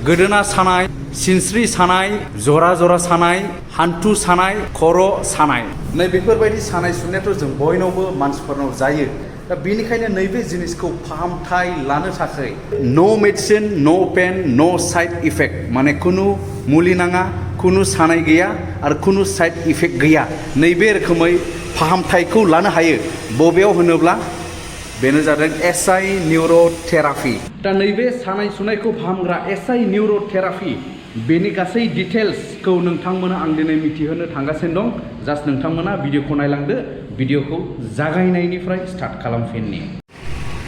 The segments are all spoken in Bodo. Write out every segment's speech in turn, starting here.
गोदोना सानाय सिनस्रि सानाय जरा जरा सानाय हान्थु सानाय खर' सानाय नै बेफोरबायदि सानाय सुनायाथ' जों बयनावबो मानसिफोरनाव जायो दा बेनिखायनो नैबे जिनिसखौ फाहामथाय लानो थाखाय नो medicine no pain no side effect माने खुनु मुलि नाङा खुनु सानाय गैया आरो खुनु साइड इफेक्ट गैया नैबे रोखोमै फाहामथायखौ लानो हायो बबेयाव होनोब्ला बेनो जादों एसआइ निउर' थेरापि दा नैबे सानाय सुनायखौ फाहामग्रा एसआइ निउर' थेरापि बेनि गासै डिटेल्सखौ नोंथांमोना आं दिनै मिथिहोनो थांगासिनो दं जास्ट नोंथांमोना भिडिअखौ नायलांदो भिडिअखौ जागायनायनिफ्राय स्टार्ट खालामफिननि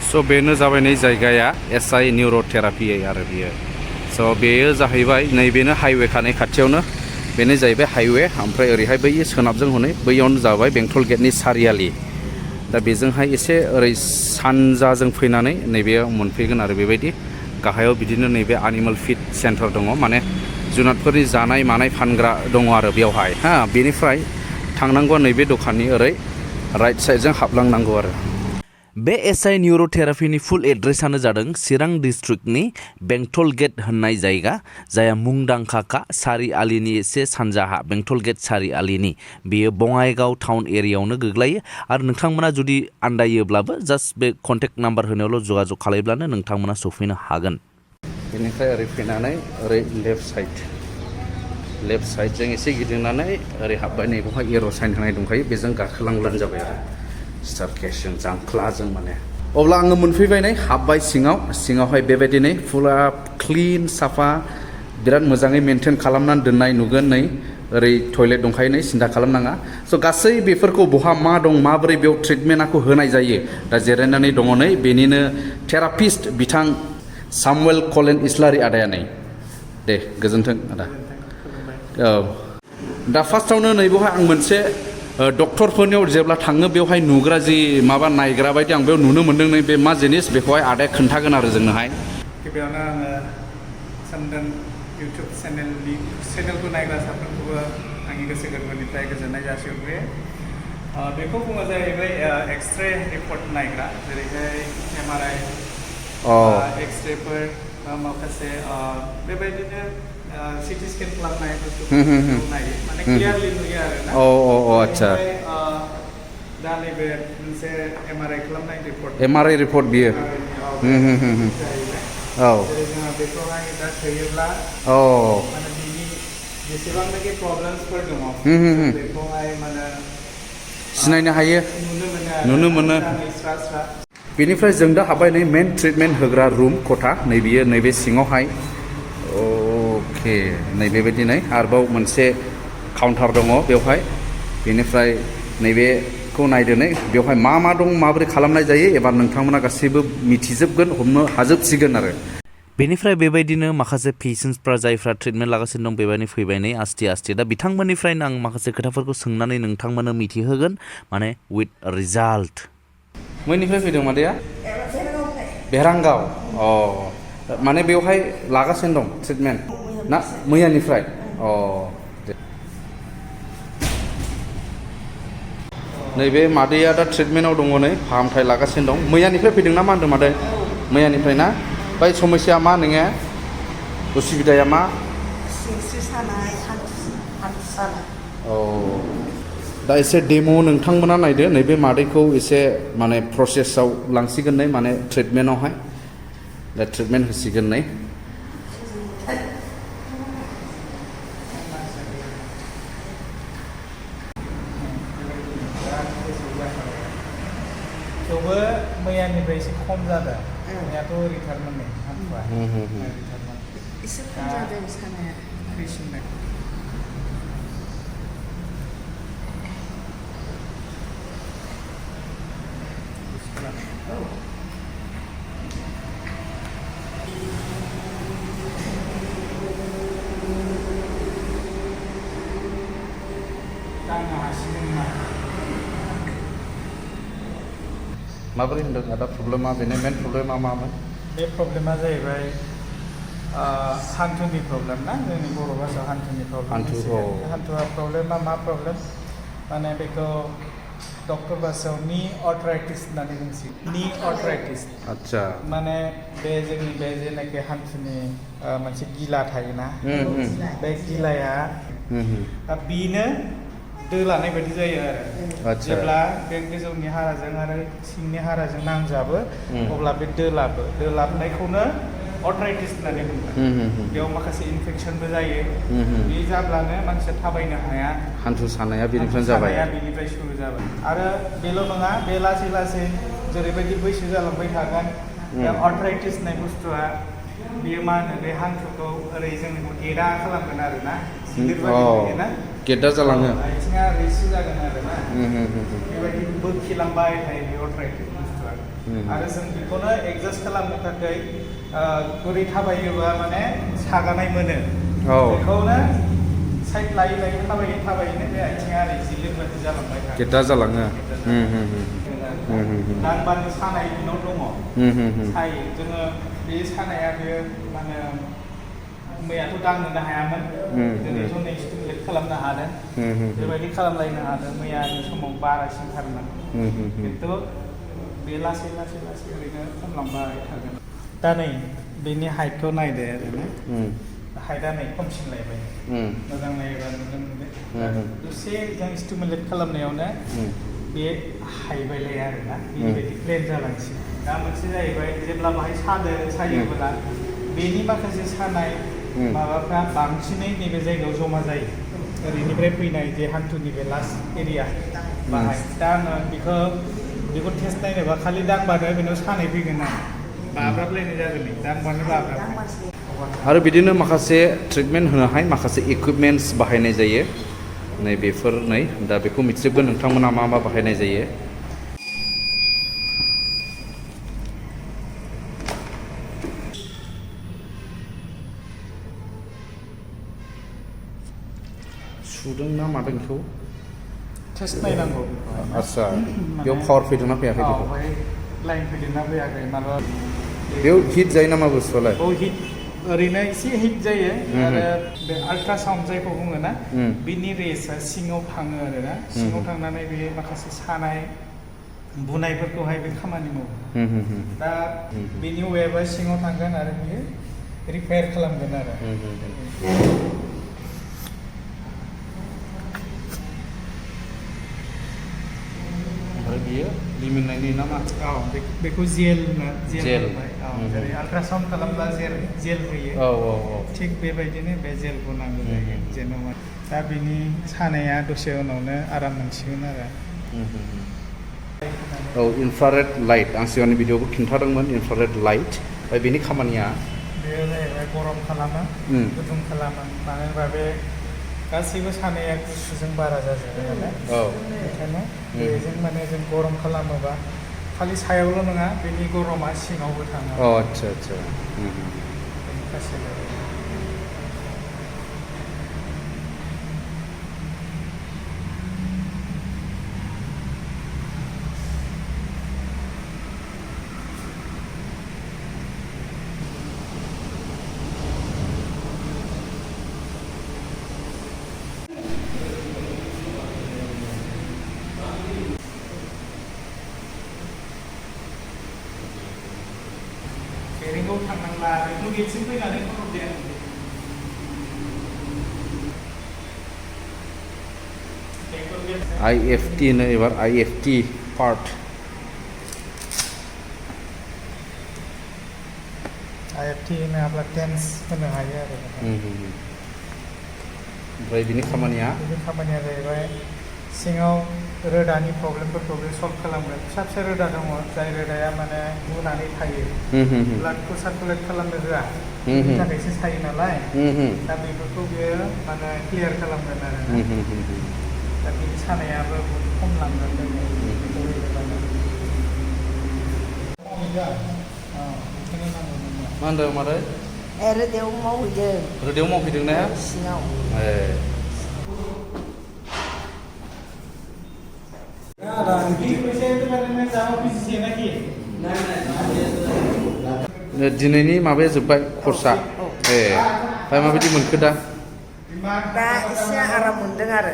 स' बेनो जाबाय नै जायगाया एसआइ निउर' थेरापि आरो बियो स' बेयो जाहैबाय नैबेनो हाइवे खानाय खाथियावनो बेनो जाहैबाय हाइवे ओमफ्राय ओरैहाय बै सोनाबजों हनै बैयावनो जाबाय बेंटल गेटनि सारियालि दा बेजोंहाय एसे ओरै सानजाजों फैनानै नैबेयाव मोनफैगोन आरो बेबायदि गाहायाव बिदिनो नैबे एनिमेल फिड सेन्टार दङ माने जुनादफोरनि जानाय मानाय फानग्रा दङ आरो बेयावहाय बेनिफ्राय थांनांगौ नैबे दखाननि ओरै राइट साइडजों हाबलांनांगौ आरो बे एसआइ निउर' थेरापिनि फुल एड्रेसानो जादों चिरां डिस्ट्रिक्टनि बेंटल गेट होननाय जायगा जायहा मुंदांखा सारिआलिनि एसे सानजाहा बेंटल गेट सारिआलिनि बेयो बङाइगाव टाउन एरियायावनो गोग्लैयो आरो नोंथांमोना जुदि आन्दायोब्लाबो जास्ट बे कन्टेक्ट नाम्बार होनायावल' जगाजग खालामब्लानो नोंथांमोना सफैनो हागोन बेनिफ्राय ओरै फैनानै ओरै लेफ्ट साइडजों एसे गिदिंनानै ओरै हाबबाय नै बेवहाय एर' साइन होनाय दंखायो बेजों गाखोलांब्लानो जाबाय आरो स्टारकेसजों जांख्लाजों माने अब्ला आङो मोनफैबाय नै हाबबाय सिङावहाय बेबायदिनो फुरा क्लिन साफा बिराद मोजाङै मेनटेन खालामनानै दोननाय नुगोन नै ओरै टयलेट दंखायो नै सिन्था खालामनाङा स' गासै बेफोरखौ बहा मा दं माबोरै बेयाव ट्रिटमेन्टखौ होनाय जायो दा जिरायनानै दङ नै बेनिनो थेरापिस्ट बिथां सामुवेल कलेन इस्लारि आदाया नै दे गोजोन्थों आदा औ दा फार्स्टआवनो नैबेवहाय आं मोनसे डक्टरफोरनियाव जेब्ला थाङो बेवहाय नुग्रा जि माबा नायग्रा बायदि आं बेयाव नुनो मोन्दों नै बे मा जिनिस बेखौहाय आदाया खोन्थागोन आरो जोंनोहाय गिबियावनो आङो सानदों इउटुब चेनेलखौ नायग्रा साफ्रोमखौबो आंनि गोसो गोरबोनिफ्राय गोजोननाय जासिहरग्रोयो बेखौ बुङो जाहैबाय एक्सरे रिपर्ट नायग्रा जेरैहाय MRI एक्सरेफोर माखासे बेबायदिनो सिटि स्केन खालामनाय बुस्थुफोरखौ नायो माने क्लियारलि नुयो आरो ना आच्छा दा नैबे मोनसे MRI खालामनाय रिपर्ट बियो जेरै जोंहा बेखौहाय दा थोयोब्ला माने बिनि जेसेबांनाखि प्रब्लेमसफोर दङ बेखौहाय माने सिनायनो हायो नुनो मोनो बेनिफ्राय जों दा हाबबाय नै मेन ट्रिटमेन्ट होग्रा रुम खथा नैबेयो नैबे सिङावहाय अके नै बेबायदि नै आरोबाव मोनसे काउन्टार दङ बेवहाय बेनिफ्राय नैबेखौ नायदो नै बेवहाय मा दं माबोरै खालामनाय जायो एबा नोंथांमोना गासैबो मिथिजोबगोन हमनो हाजोबसिगोन आरो बेनिफ्राय बेबायदिनो माखासे पेशेन्टसफ्रा जायफ्रा ट्रिटमेन्ट लागासिनो दं बेबायदिनो फैबाय नै आस्थे दा बिथांमोननिफ्रायनो आं माखासे खोथाफोरखौ सोंनानै नोंथांमोननो मिथिहोगोन माने उइथ रिजाल्ट मैनिफ्राय फैदों मादैया बेरांगाव माने बेवहाय लागासिनो दं ट्रिटमेन्ट ना मैयानिफ्राय नैबे मादैया दा ट्रिटमेन्टआव दङ नै फाहामथाय लागासिनो दं मैयानिफ्राय फैदों ना मा होनदों मादै मैयानिफ्राय ना बै समस्या मा नोङो उसुबिदाया मा सिनस्रि सानाय हान्थु सानाय दा एसे डेम' नोंथांमोना नायदो नैबे मादैखौ एसे माने प्रसेसआव लांसिगोन नै माने ट्रिटमेन्टआवहाय दा ट्रिटमेन्ट होसिगोन नै थेवबो मैयानिफ्राय एसे खम जादों मैयाथ' रिटार्नमोन नै हान्थुआ एसे खम जादों सानाया फैसिनदों माबोरै होनदों आदा प्रब्लेमा बेनो मेन प्रब्लेमा मामोन बे प्रब्लेमा जाहैबाय हान्थुनि प्रब्लेम ना जोंनि बर' भाषायाव हान्थुनि प्रब्लेम हान्थुआ प्रब्लेमा मा प्रब्लेम माने बेखौ डक्टर भाषायाव नी अर्थराइटिस होननानै बुंसै नी अर्थराइटिस आतसा माने बे जोंनि बे जेनाखि हान्थुनि मोनसे गिला थायोना बे गिलाया बेनो दोलानाय बायदि जायो आरो जेब्ला बे गोजौनि हाराजों आरो सिंनि हाराजों नांजाबो अब्ला बे दोलाबनायखौनो अर्थराइटिस होननानै बुङो बेयाव माखासे इनफेक्सनबो जायो बे जाब्लानो मानसिया थाबायनो हाया हान्थु सानाया बेनिफ्रायनो जाबाय बेनिफ्राय सुरु जाबाय आरो बेल' नङा बे लासै लासै जेरैबायदि बैसो जालांबाय थागोन बे अर्थराइटिस होननाय बुस्थुआ बेयो मा होनो बे हान्थुखौ ओरै जोंखौ गेदा खालामगोन आरो ना ना गेदा जालाङो आथिङा ओरैसो जागोन आरो ना बेबायदि बोखिलांबाय थायो बे अर्थराइटिस बुस्थुआ आरो जों बेखौनो एडजास्ट खालामनो थाखाय गुरै थाबायोबा माने सागानाय मोनो बेखौनो साइड लायै लायै थाबायैनो बे आथिङा ओरै जिलिर बायदि जालांबाय थायो गेदा जालाङो दांबानो सानाय बिनाव दङ सायो जोङो बे सानाया बेयो माने मैयाथ' दांनोनो हायामोन दिनैथ' नै स्टिमुलेट खालामनो हादों बेबायदि खालामलायनो हादों मैयानि समाव बारासिनथारमोन खिन्थु बे लासै लासै लासै ओरैनो खमलांबाय थागोन दा नै बेनि हाइटखौ नायदो आरोना हाइटआ नै खमसिनलायबाय मोजां नायोबा नुनो मोनदों दसे जों स्टिमुलेट खालामनायावनो बे हाइबायलाय आरोना बेबायदि प्लेन जालांसिन दा मोनसे जाहैबाय जेब्ला बाहाय सायोब्ला बेनि माखासे सानाय माबाफ्रा बांसिनै नैबे जायगायाव जमा जायो ओरैनिफ्राय फैनाय जे हान्थुनि बे लास्ट एरिया बाहाय दा आङो बेखौ टेस्ट नायनोबा खालि दांबानो बेनाव सानाय फैगोन आरो बाब्राबलायनाय जागोन नै दांबानो बाब्राब आरो बिदिनो माखासे ट्रिटमेन्ट होनोहाय माखासे इकुइपमेन्ट्स बाहायनाय जायो नै बेफोर नै दा बेखौ मिथिजोबगोन नोंथांमोना मा मा बाहायनाय जायो सुदों ना मादों बेखौ टेस्ट नायनांगौ आदसा बेयाव पावार फैदोंना फैयाखै बेखौ लाइन फैदोंना फैयाखै मालाबा बेयाव हिट जायो नामा बुस्थुआलाय हिट ओरैनो एसे हिट जायो आरो बे आल्ट्रासाउन्ड जायखौ बुङो ना बिनि रेसआ सिङाव थाङो आरोना सिङाव थांनानै बे माखासे सानाय बुनायफोरखौहाय बे खामानि मावो दा बेनि वेबआ सिङाव थांगोन आरो बियो रिपेयार खालामगोन आरो बियो लिमिननायनि नामा बेखौ जेल जेरै आल्ट्रासाउन्ड खालामब्ला जेल होयो थिग बेबायदिनो बे जेलखौ नांगौ जायो जेनेबा दा बिनि सानाया दसे उनावनो आराम मोनसिगोन आरो इनफ्रारेड लाइट आं सिगांनि भिडिअ'बो खिन्थादोंमोन इनफ्रारेड लाइट ओमफ्राय बेनि खामानिया बेयो जाहैबाय गरम खालामो गुदुं खालामो मानो होनबा बे गासैबो सानाया गुसुजों बारा जाजोबो नालाय बेखायनो बेजों माने जों गरम खालामोबा खालि सायावल' नङा बेनि गरमा सिङावबो थाङो आदसा बेरेंगाव थांनांला बेखौ गेटसिम फैनानै फट' दे IFT होनो एबार IFT पार्ट IFT होनोब्ला टेन्स होनो हायो आरो ओमफ्राय बिनि खामानिया जाहैबाय सिङाव रोदानि प्रब्लेमफोरखौ बे सल्भ खालामगोन फिसा फिसा रोदा दङ जाय रोदाया माने बुनानै थायो ब्लाडखौ सार्कुलेट खालामनो होआ बेनि थाखायसो सायो नालाय दा बेफोरखौ बियो माने क्लियार खालामगोन आरो दा बिनि सानायाबो खम लांगोन मा होनदों मादै रोदायाव मावफैदों ना सिङाव दिनैनि माबाया जोब्बाय कर्सआ ओमफ्राय माबायदि मोनखो दा एसे आराम मोनदों आरो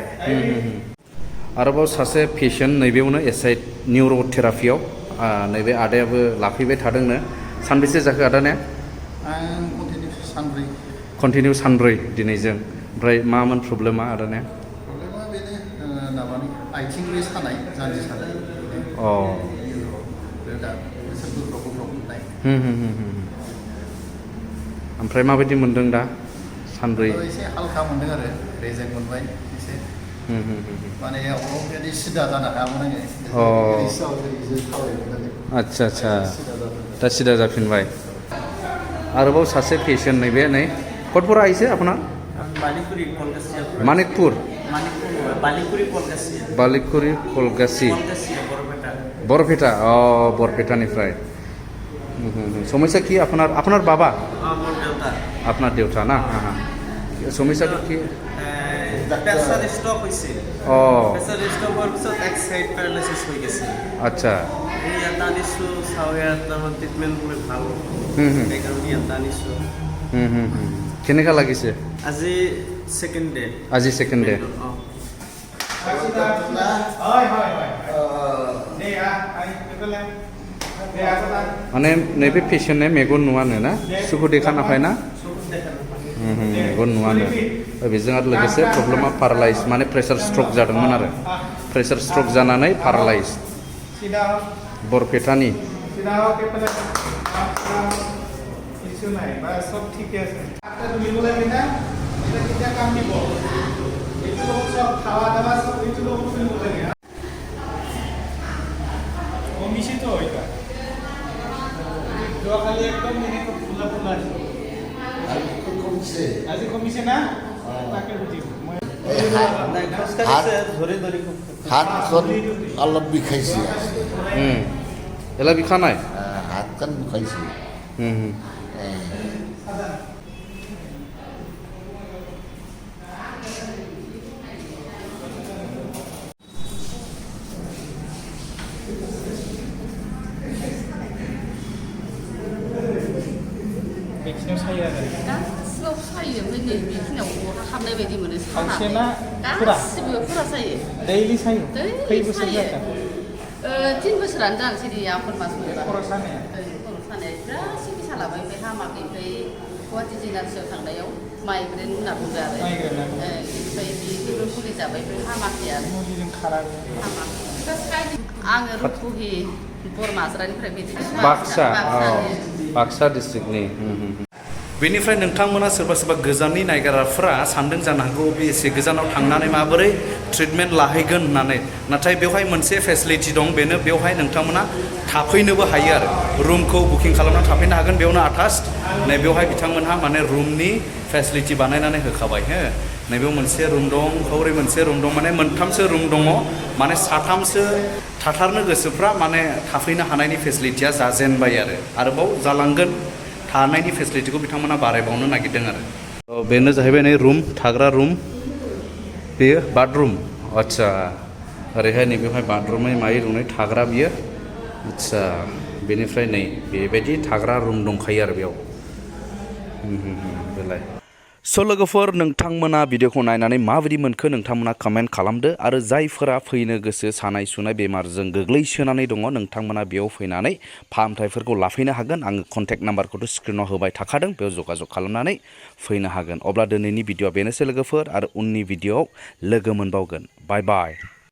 आरोबाव सासे पेशेन्ट नैबेयावनो एसआइ निउर'थेरापियाव नैबे आदायाबो लाफैबाय थादोंनो सानबेसे जाखो आदाने आं कन्टिनिउ सानब्रै दिनैजों ओमफ्राय मामोन प्रब्लेमा आदाने प्रब्लेमा बेनो माबानि आथिंनि सानाय जानजि सानाय अ दा बोसोरफ्रावबो मोननाय ओमफ्राय माबायदि मोनदों दा सानब्रै एसे हालखा मोनदों आरो रेजें मोनबाय एसे माने अलरेडि सिदा जानो हायामोन आङो आदसा आदसा दा सिदा जाफिनबाय आरोबाव सासे पेशेन्ट नैबे नै कटपुरा आइसे आपना मानिकपुर बालिकुरि कलगासि बरपेटा बरपेटानिफ्राय समस्या কি আপনার বাবা আপনার দেউতা না সমস্যাটো কি প্ৰেছাৰ ষ্টক হৈছে প্ৰেছাৰ ষ্টক হোৱাৰ পিছত এক সাইড পেৰালাইসিস হৈ গৈছে আচ্ছা এই এটা আনিছো চাওয়াত আমাৰ ট্ৰিটমেন্ট কৰি ভাল সেইকাৰণে এটা আনিছো কেনেকা লাগিছে আজি সেকেন্ড ডে হয় माने नैबे पेशेन्टने मेगन नुवानो ना सुखु देखाना फायना मेगन नुवानो बेजों आरो लोगोसे प्रब्लेमा पारालाइज माने प्रेसार स्ट्रोक जादोंमोन आरो प्रेसार स्ट्रोक जानानै पारालाइज बरपेटानि যোৱাকালি একদম এনেকৈ ফুলা ফুলা আজি কমিছে না তাকে বুজিব হাতখন অলপ বিষাইছে এলা বিষা নাই হাতখন বিষাইছে बेखिनियाव सायो आरो गासिबो सायो ओमफ्राय नै बेखिनियाव हाबनाय बायदि मोनो खावसेना गासिबो फुरा सायो दैलि सायो खै बोसोर जाखो 3 बोसोरानो जानोसै दे आफोर मास मोनबा खर' सानाया खर' सानाया बिराद सिकित्सा लाबाय ओमफ्राय हामाखै ओमफ्राय गुवाहाटि जिनारसियाव थांनायाव माइग्रेन होनना बुंदों आरो ओमफ्राय बेफोर मुलि जाबाय ओमफ्राय हामाखै आरो मुलिजों खारा हामाखै आङो रुपहि बरमाजरानिफ्राय फैदों बाक्सा डिस्ट्रिक्टनि बेनिफ्राय नोंथांमोना सोरबा सोरबा गोजाननि नायग्राफ्रा सानदों जानो हागौ बे एसे गोजानाव थांनानै माबोरै ट्रिटमेन्ट लाहैगोन होननानै नाथाय बेवहाय मोनसे फेसिलिटि दं बेनो बेवहाय नोंथांमोना थाफैनोबो हायो आरो रुमखौ बुकिं खालामना थाफैनो हागोन बेयावनो आटास्ट नै बेवहाय बिथांमोनहा माने रुमनि फेसिलिटि बानायनानै होखाबाय हो नैबेयाव मोनसे रुम दं हरै मोनसे रुम दं माने मोनथामसो रुम दङ माने साथामसो थाथारनो गोसोफ्रा माने थाफैनो हानायनि फेसिलिटिया जाजेनबाय आरोबाव जालांगोन थानायनि फेसिलिटिखौ बिथांमोना बारायबावनो नागिरदों आरो बेनो जाहैबाय नै रुम थाग्रा रुम बेयो बाथरुम आच्छा ओरैहाय नैबेवहाय बाथरुमै मायै रुमै थाग्रा बियो आच्छा बेनिफ्राय नै बेबायदि थाग्रा रुम दंखायो आरो बेयाव बेलाय स' लोगोफोर नोंथांमोना भिडिअखौ नायनानै माबायदि मोनखो नोंथांमोना कमेन्ट खालामदो आरो जायफोरा फैनो गोसो सानाय सुनाय बेमारजों गोग्लैसोनानै दङ नोंथांमोना बेयाव फैनानै फाहामथायफोरखौ लाफैनो हागोन आङो कन्टेक्ट नाम्बारखौथ' स्क्रिनाव होबाय थाखादों बेयाव जगाजग खालामनानै फैनो हागोन अब्ला दिनैनि भिडिअआ बेनोसै लोगोफोर आरो उननि भिडिअआव लोगो मोनबावगोन बाय बाय